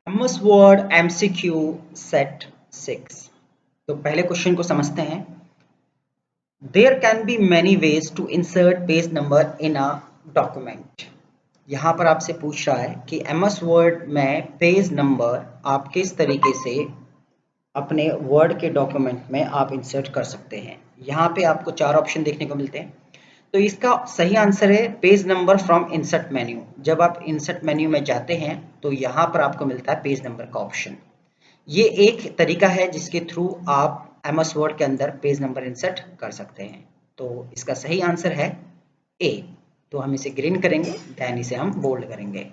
MS word MCQ set 6। तो पहले question को समझते हैं। There can be many ways to insert page number in a document. यहाँ पर आपसे पूछ रहा है कि एमएस वर्ड में पेज नंबर आप किस तरीके से अपने वर्ड के डॉक्यूमेंट में आप इंसर्ट कर सकते हैं। यहाँ पे आपको चार ऑप्शन देखने को मिलते हैं। तो इसका सही आंसर है page number from insert menu. जब आप इंसर्ट मेन्यू में जाते हैं तो यहाँ पर आपको मिलता है पेज नंबर का ऑप्शन। ये एक तरीका है जिसके थ्रू आप एमएस वर्ड के अंदर पेज नंबर इंसर्ट कर सकते हैं। तो इसका सही आंसर है ए। तो हम इसे ग्रीन करेंगे, देन इसे हम बोल्ड करेंगे।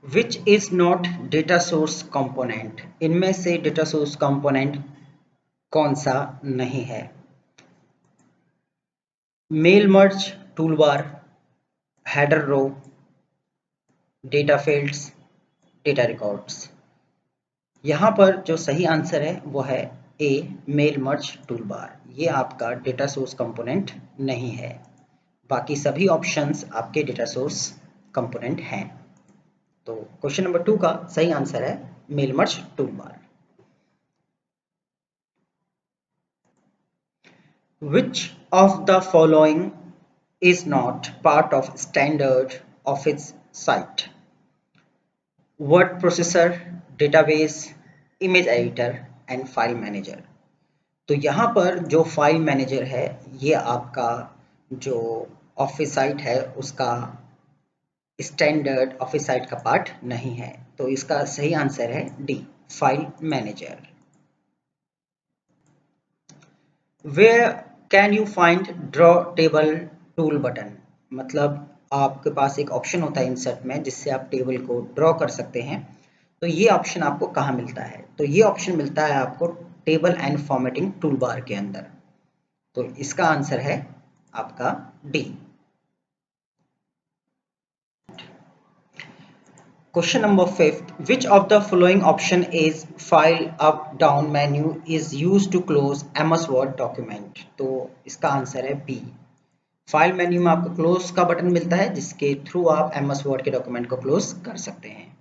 Which is not data source component. इनमें से डेटा सोर्स कंपोनेंट कौन सा नहीं है। Mail merge toolbar, header row, data fields, data records. यहाँ पर जो सही आंसर है वो है ए, मेल मर्ज टूलबार। ये आपका डेटा सोर्स कंपोनेंट नहीं है। बाकी सभी ऑप्शंस आपके डेटा सोर्स कंपोनेंट हैं। तो क्वेश्चन नंबर 2 का सही आंसर है mail merge toolbar. Which of the following is not part of standard Office site? Word processor, database, image editor and file manager। तो यहाँ पर जो फाइल मैनेजर है ये आपका जो ऑफिस साइट है उसका स्टैंडर्ड ऑफिस साइट का पार्ट नहीं है। तो इसका सही आंसर है D, file manager. Where can you find draw table tool button? मतलब आपके पास एक ऑप्शन होता है इंसर्ट में जिससे आप टेबल को ड्रॉ कर सकते हैं। तो ये ऑप्शन आपको कहाँ मिलता है? तो ये ऑप्शन मिलता है आपको table and formatting tool bar के अंदर। तो इसका आंसर है आपका D. Question number 5th. Which of the following option is file up down menu is used to close MS Word document? तो इसका आंसर है बी। फाइल मेन्यू में आपको क्लोज का बटन मिलता है जिसके थ्रू आप एमएस वर्ड के डॉक्यूमेंट को क्लोज कर सकते हैं।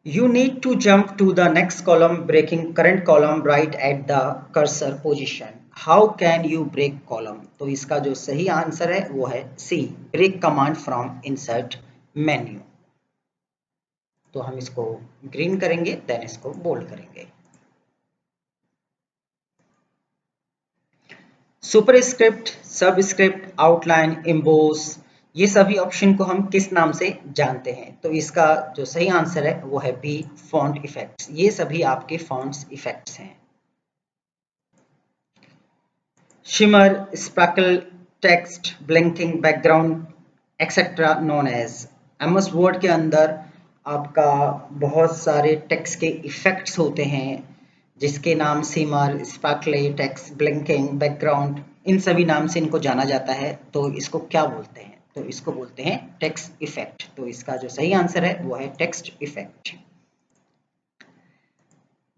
You need to jump to the next column, breaking current column right at the cursor position. How can you break column? तो इसका जो सही आंसर है वो है सी, break command from insert menu। तो हम इसको ग्रीन करेंगे, देन इसको बोल्ड करेंगे। सुपरस्क्रिप्ट, सबस्क्रिप्ट, आउटलाइन, इम्बोस, ये सभी ऑप्शन को हम किस नाम से जानते हैं? तो इसका जो सही आंसर है वो है बी, फॉन्ट इफेक्ट्स। ये सभी आपके फॉन्ट्स इफेक्ट्स हैं। Shimmer, sparkle, text, blinking, background etcetera known as. MS Word के अंदर आपका बहुत सारे टेक्स्ट के इफेक्ट्स होते हैं जिसके नाम सिमर, स्पार्कले, टेक्स्ट, ब्लिंकिंग, बैकग्राउंड, इन सभी नाम से इनको जाना जाता है। तो इसको क्या बोलते हैं? तो इसको बोलते हैं टेक्स्ट इफेक्ट। तो इसका जो सही आंसर है वो है text effect.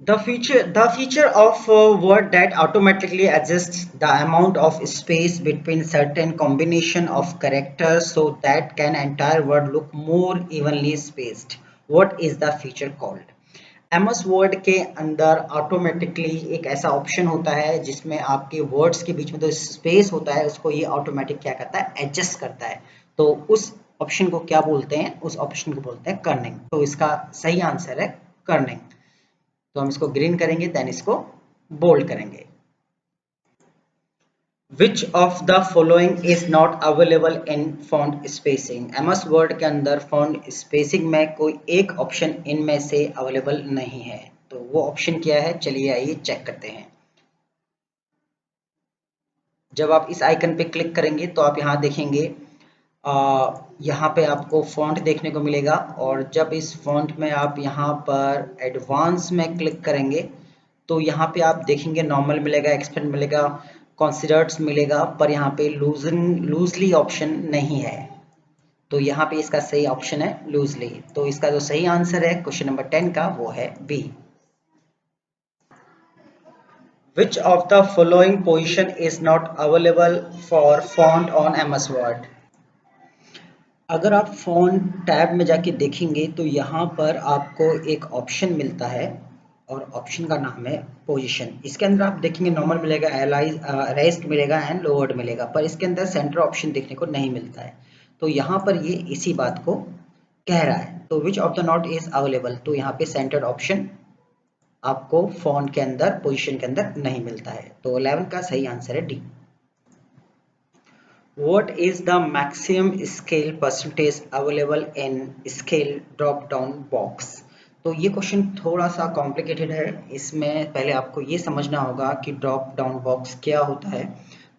The feature of word that automatically adjusts the amount of space between certain combination of characters so that can entire word look more evenly spaced. What is the feature called? MS Word के अंदर automatically एक ऐसा option होता है जिसमें आपके words के बीच में जो स्पेस होता है उसको ये ऑटोमेटिक क्या करता है? एडजस्ट करता है। तो उस ऑप्शन को क्या बोलते हैं? उस ऑप्शन को बोलते हैं कर्निंग। तो इसका सही आंसर है कर्निंग। तो हम इसको ग्रीन करेंगे, देन इसको बोल्ड करेंगे। Which of the following is not available in font spacing? MS Word के अंदर फॉन्ट स्पेसिंग में कोई एक ऑप्शन इनमें से अवेलेबल नहीं है। तो वो ऑप्शन क्या है? चलिए आइए चेक करते हैं। जब आप इस आइकन पे क्लिक करेंगे तो आप यहाँ देखेंगे, यहाँ पे आपको फॉन्ट देखने को मिलेगा। और जब इस फॉन्ट में आप यहाँ पर एडवांस में क्लिक करेंगे तो यहाँ पे आप देखेंगे नॉर्मल मिलेगा, एक्सपेंड मिलेगा, कंसीडर्ड्स मिलेगा, पर यहाँ पे लूजली ऑप्शन नहीं है। तो यहाँ पे इसका सही ऑप्शन है लूजली। तो इसका जो सही आंसर है क्वेश्चन नंबर 10 का वो है B. Which of the following position is not available for font on MS Word? अगर आप फ़ोन टैब में जाके देखेंगे तो यहाँ पर आपको एक ऑप्शन मिलता है और ऑप्शन का नाम है पोजीशन। इसके अंदर आप देखेंगे नॉर्मल मिलेगा, रेस्ट मिलेगा एंड लोअर्ड मिलेगा, पर इसके अंदर सेंटर ऑप्शन देखने को नहीं मिलता है। तो यहाँ पर ये इसी बात को कह रहा है। तो विच of the not is available, तो यहाँ पे सेंटर्ड ऑप्शन आपको फ़ोन के अंदर पोजीशन के अंदर नहीं मिलता है। तो 11 का सही आंसर है D. What is the maximum scale percentage available in scale drop down box? तो ये क्वेश्चन थोड़ा सा कॉम्प्लिकेटेड है। इसमें पहले आपको ये समझना होगा कि ड्रॉप डाउन बॉक्स क्या होता है।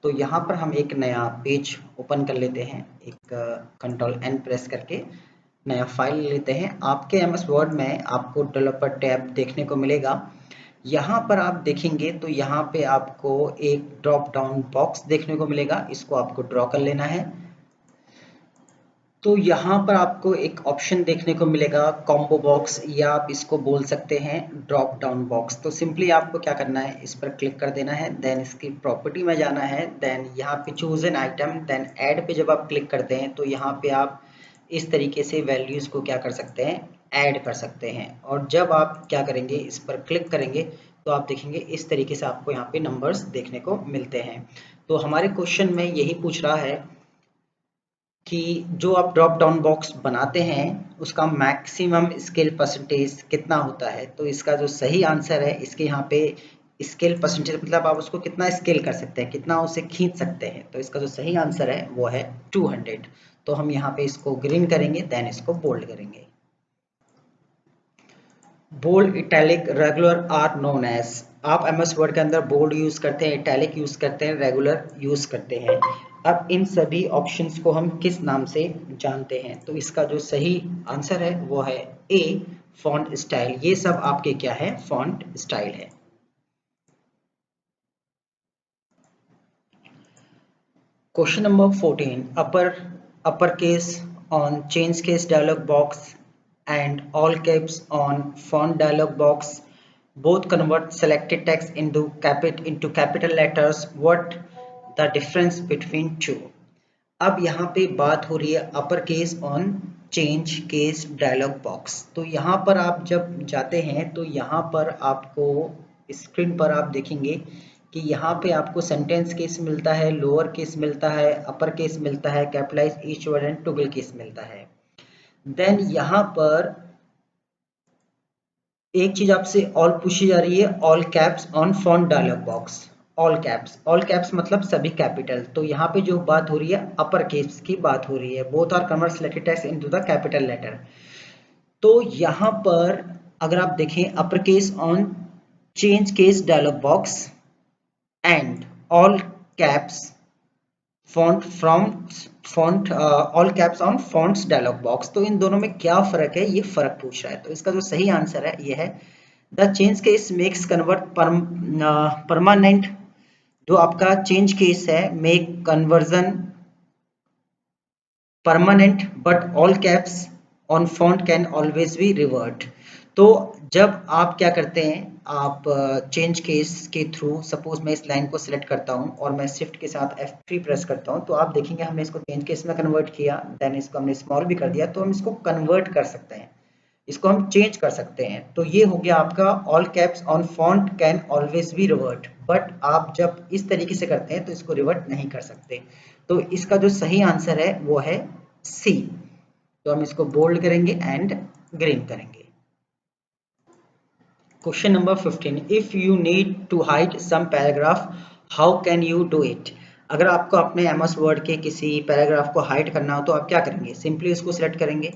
तो यहाँ पर हम एक नया पेज ओपन कर लेते हैं, एक कंट्रोल एन प्रेस करके नया फाइल लेते हैं। आपके एमएस वर्ड में आपको डेवलपर टैब देखने को मिलेगा। यहाँ पर आप देखेंगे तो यहाँ पे आपको एक ड्रॉप डाउन बॉक्स देखने को मिलेगा, इसको आपको ड्रॉ कर लेना है। तो यहाँ पर आपको एक ऑप्शन देखने को मिलेगा कॉम्बो बॉक्स, या आप इसको बोल सकते हैं ड्रॉप डाउन बॉक्स। तो सिंपली आपको क्या करना है, इस पर क्लिक कर देना है, देन इसकी प्रॉपर्टी में जाना है, देन यहाँ पे choose an item, then add पे जब आप क्लिक करते हैं तो यहाँ पे आप इस तरीके से वैल्यूज को क्या कर सकते हैं, ऐड कर सकते हैं। और जब आप क्या करेंगे, इस पर क्लिक करेंगे तो आप देखेंगे इस तरीके से आपको यहाँ पे नंबर्स देखने को मिलते हैं। तो हमारे क्वेश्चन में यही पूछ रहा है कि जो आप ड्रॉप डाउन बॉक्स बनाते हैं उसका मैक्सिमम स्केल परसेंटेज कितना होता है। तो इसका जो सही आंसर है, इसके यहाँ पे स्केल परसेंटेज मतलब आप उसको कितना स्केल कर सकते हैं, कितना उसे खींच सकते हैं। तो इसका जो सही आंसर है वो है 200। तो हम यहाँ पे इसको ग्रीन करेंगे, देन इसको बोल्ड करेंगे। Bold, italic, regular are known as. आप एमएस वर्ड के अंदर बोल्ड यूज करते हैं, इटैलिक यूज करते हैं, रेगुलर यूज करते हैं। अब इन सभी ऑप्शंस को हम किस नाम से जानते हैं। तो इसका जो सही आंसर है वो है ए, फॉन्ट स्टाइल। ये सब आपके क्या है, फॉन्ट स्टाइल है। Question number 14, upper case on change case dialog box and all caps on font dialog box. Both convert selected text into capital letters. What the difference between two? अब यहाँ पे बात हो रही है upper case on change case dialog box. तो यहाँ पर आप जब जाते हैं तो यहाँ पर आपको स्क्रीन पर आप देखेंगे कि यहाँ पे आपको सेंटेंस केस मिलता है, लोअर केस मिलता है, अपर केस मिलता है, capitalise each word and toggle case मिलता है। देन यहाँ पर एक चीज आपसे और पूछी जा रही है, all caps on font dialog box. All caps मतलब सभी कैपिटल। तो यहाँ पे जो बात हो रही है अपर केस की बात हो रही है। Both are convert selected text into the capital letter. तो यहाँ पर अगर आप देखें upper case on change case dialog box and all caps font from font all caps on fonts dialog box. तो इन दोनों में क्या फर्क है, ये फर्क पूछ रहा है। तो इसका जो सही आंसर है ये है the change case makes convert permanent. जो आपका चेंज केस है make conversion permanent, but all caps on font can always be revert. तो जब आप क्या करते हैं, आप चेंज केस के थ्रू, सपोज मैं इस लाइन को सिलेक्ट करता हूं और मैं शिफ्ट के साथ F3 प्रेस करता हूं, तो आप देखेंगे हमने इसको चेंज केस में कन्वर्ट किया, देन इसको हमने स्मॉल भी कर दिया। तो हम इसको कन्वर्ट कर सकते हैं, इसको हम चेंज कर सकते हैं। तो ये हो गया आपका all caps on font can always be revert. But आप जब इस तरीके से करते हैं तो इसको रिवर्ट नहीं कर सकते। तो इसका जो सही आंसर है वो है सी। तो हम इसको बोल्ड करेंगे एंड ग्रीन करेंगे। Question number 15, if you need to hide some paragraph how can you do it. अगर आपको अपने एमएस वर्ड के किसी पैराग्राफ को हाइड करना हो तो आप क्या करेंगे, सिंपली उसको सिलेक्ट करेंगे,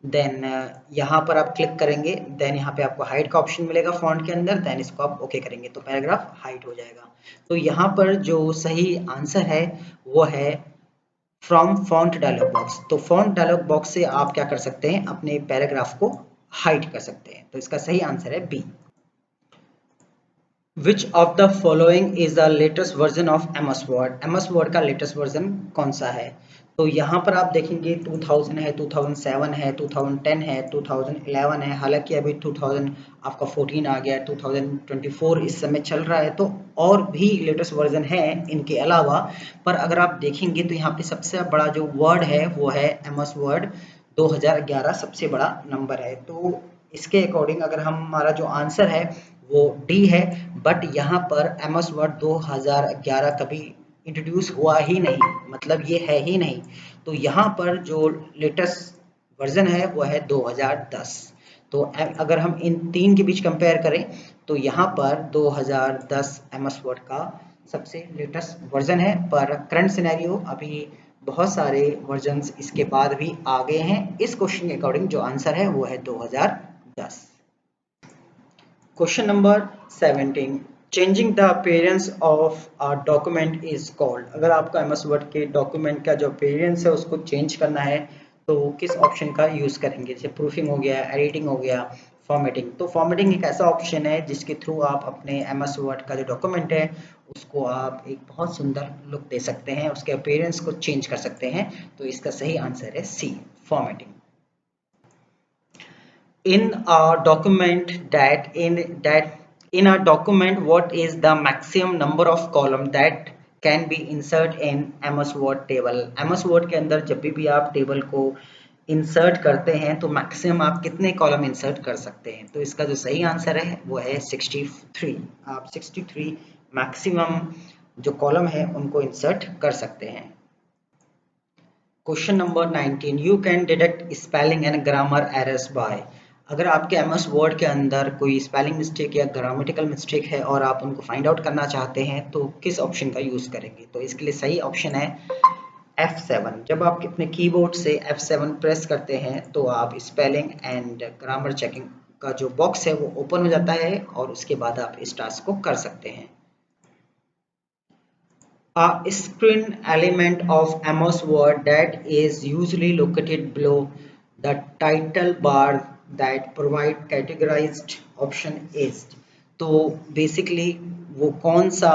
देन यहाँ पर आप क्लिक करेंगे, देन यहाँ पे आपको हाइड का ऑप्शन मिलेगा फॉन्ट के अंदर, देन इसको आप ओके करेंगे तो पैराग्राफ हाइड हो जाएगा। तो यहाँ पर जो सही आंसर है वो है फ्रॉम फॉन्ट डायलॉग बॉक्स। तो फॉन्ट डायलॉग बॉक्स से आप क्या कर सकते हैं, अपने पैराग्राफ को हाइड कर सकते हैं। तो इसका सही आंसर है B. Which of the following is the latest version of MS Word. MS Word का लेटेस्ट वर्जन कौन सा है। तो यहाँ पर आप देखेंगे 2000 है, 2007 है, 2010 है, 2011 है, हालांकि अभी 2000 आपका 14 आ गया, 2024 इस समय चल रहा है, तो और भी लेटेस्ट वर्जन है इनके अलावा। पर अगर आप देखेंगे तो यहाँ पे सबसे बड़ा जो वर्ड है वो है एमएस वर्ड 2011 सबसे बड़ा नंबर है। तो इसके अकॉर्डिंग अगर हमारा जो आंसर है वो डी है, बट यहाँ पर एमएस वर्ड 2011 कभी इंट्रोड्यूस हुआ ही नहीं, मतलब ये है ही नहीं। तो यहाँ पर जो लेटेस्ट वर्जन है वो है 2010। तो अगर हम इन तीन के बीच कंपेयर करें तो यहाँ पर 2010 एमएस वर्ड का सबसे लेटेस्ट वर्जन है, पर करंट सिनेरियो अभी बहुत सारे वर्जन्स इसके बाद भी आ गए हैं। इस क्वेश्चन के अकॉर्डिंग जो आंसर है वो है 2010। Question number 17, changing the appearance of a document is called. अगर आपका एमएस वर्ड के डॉक्यूमेंट का जो अपीयरेंस है उसको चेंज करना है तो किस ऑप्शन का यूज करेंगे? जैसे प्रूफिंग हो गया, एडिटिंग हो गया, फॉर्मेटिंग। तो फॉर्मेटिंग एक ऐसा ऑप्शन है जिसके थ्रू आप अपने एमएस वर्ड का जो डॉक्यूमेंट है उसको आप एक बहुत सुंदर लुक दे सकते हैं, उसके अपीयरेंस को चेंज कर सकते हैं। तो इसका सही आंसर है सी, formatting. In a document in a document, what is the maximum number of column that can be insert in MS Word table? MS Word के अंदर जब भी आप टेबल को इंसर्ट करते हैं तो मैक्सिमम आप कितने कॉलम इंसर्ट कर सकते हैं? तो इसका जो सही आंसर है वो है 63। आप 63 मैक्सिमम जो कॉलम है उनको इंसर्ट कर सकते हैं। Question number 19, you can detect spelling and grammar errors by. अगर आपके एमएस वर्ड के अंदर कोई स्पेलिंग मिस्टेक या ग्रामेटिकल मिस्टेक है और आप उनको फाइंड आउट करना चाहते हैं तो किस ऑप्शन का यूज करेंगे? तो इसके लिए सही ऑप्शन है F7। जब आप अपने कीबोर्ड से F7 प्रेस करते हैं तो आप स्पेलिंग एंड ग्रामर चेकिंग का जो बॉक्स है वो ओपन हो जाता है और उसके बाद आप इस टास्क को कर सकते हैं। A screen element of MS Word that is usually located below the title bar that provide categorized option is। तो बेसिकली वो कौन सा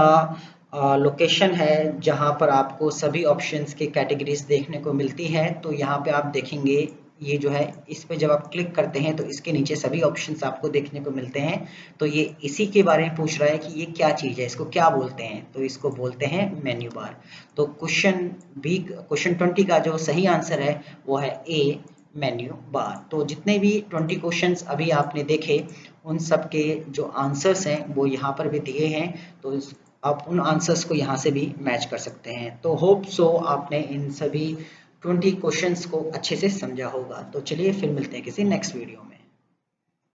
लोकेशन है जहां पर आपको सभी ऑप्शंस के कैटेगरीज देखने को मिलती हैं? तो यहाँ पे आप देखेंगे ये जो है इस पे जब आप क्लिक करते हैं तो इसके नीचे सभी ऑप्शंस आपको देखने को मिलते हैं। तो ये इसी के बारे में पूछ रहा है कि ये क्या चीज़ है, इसको क्या बोलते हैं? तो इसको बोलते हैं मेन्यू बार। तो क्वेश्चन 20 का जो सही आंसर है वो है ए, मेन्यू बार। तो जितने भी 20 क्वेश्चंस अभी आपने देखे उन सब के जो आंसर्स हैं वो यहाँ पर भी दिए हैं, तो आप उन आंसर्स को यहाँ से भी मैच कर सकते हैं। तो होप सो आपने इन सभी 20 क्वेश्चंस को अच्छे से समझा होगा। तो चलिए फिर मिलते हैं किसी नेक्स्ट वीडियो में।